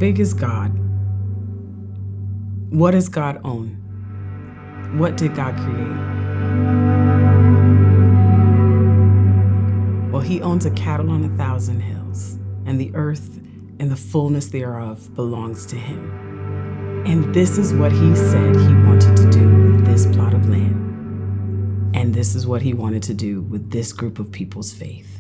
big is God? What does God own? What did God create? Well, he owns a cattle on 1,000 hills, and the earth and the fullness thereof belongs to him. And this is what he said he wanted to do with this plot of land. And this is what he wanted to do with this group of people's faith.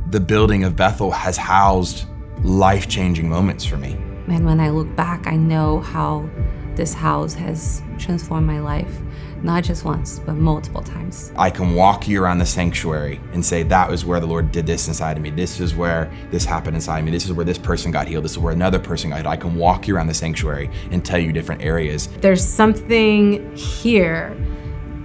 The building of Bethel has housed life-changing moments for me. And when I look back, I know how this house has transformed my life, not just once, but multiple times. I can walk you around the sanctuary and say, that was where the Lord did this inside of me. This is where this happened inside of me. This is where this person got healed. This is where another person got healed. I can walk you around the sanctuary and tell you different areas. There's something here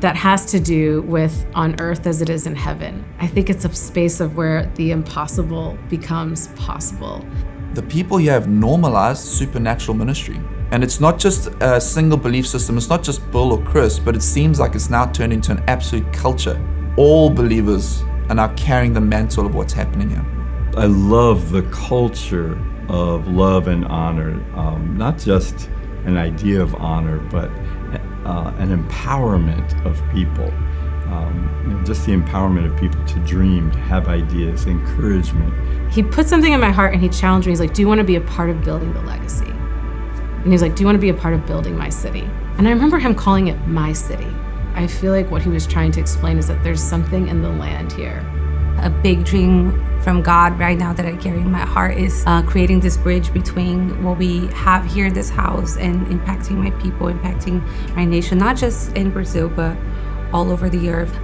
that has to do with on earth as it is in heaven. I think it's a space of where the impossible becomes possible. The people here have normalized supernatural ministry. And it's not just a single belief system, it's not just Bill or Chris, but it seems like it's now turned into an absolute culture. All believers are now carrying the mantle of what's happening here. I love the culture of love and honor, not just an idea of honor, but an empowerment of people. Just the empowerment of people to dream, to have ideas, encouragement. He put something in my heart and he challenged me. He's like, do you want to be a part of building the legacy? And he's like, do you want to be a part of building my city? And I remember him calling it my city. I feel like what he was trying to explain is that there's something in the land here. A big dream from God right now that I carry in my heart is creating this bridge between what we have here in this house and impacting my people, impacting my nation, not just in Brazil, but all over the earth.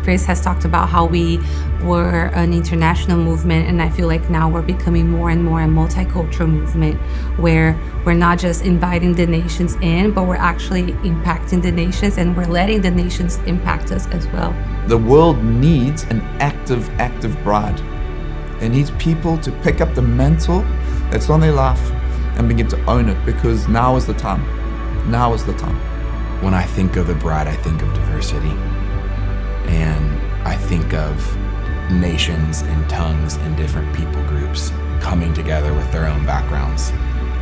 Chris has talked about how we were an international movement, and I feel like now we're becoming more and more a multicultural movement where we're not just inviting the nations in, but we're actually impacting the nations, and we're letting the nations impact us as well. The world needs an active bride. It needs people to pick up the mantle that's on their life and begin to own it, because now is the time. Now is the time. When I think of the bride, I think of diversity. And I think of nations and tongues and different people groups coming together with their own backgrounds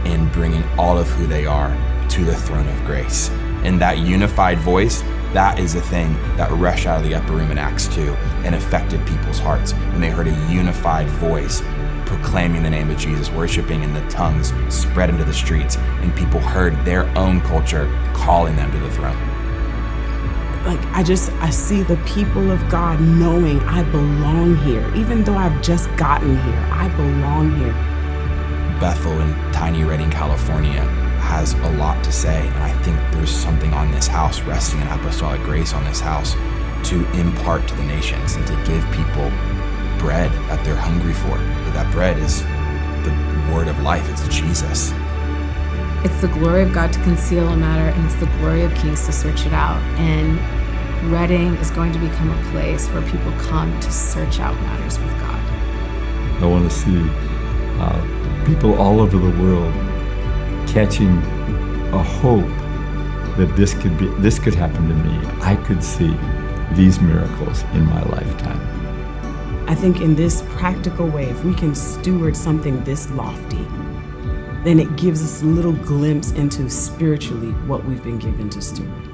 and bringing all of who they are to the throne of grace. And that unified voice, that is a thing that rushed out of the upper room in Acts 2 and affected people's hearts when they heard a unified voice proclaiming the name of Jesus, worshiping in the tongues, spread into the streets, and people heard their own culture calling them to the throne. Like, I see the people of God knowing I belong here. Even though I've just gotten here, I belong here. Bethel in tiny Redding, California has a lot to say, and I think there's something on this house, resting in apostolic grace on this house, to impart to the nations and to give people bread that they're hungry for. But that bread is the word of life. It's Jesus. It's the glory of God to conceal a matter, and it's the glory of kings to search it out. And Redding is going to become a place where people come to search out matters with God. I want to see people all over the world catching a hope that this could happen to me. I could see these miracles in my lifetime. I think in this practical way, if we can steward something this lofty, then it gives us a little glimpse into spiritually what we've been given to steward.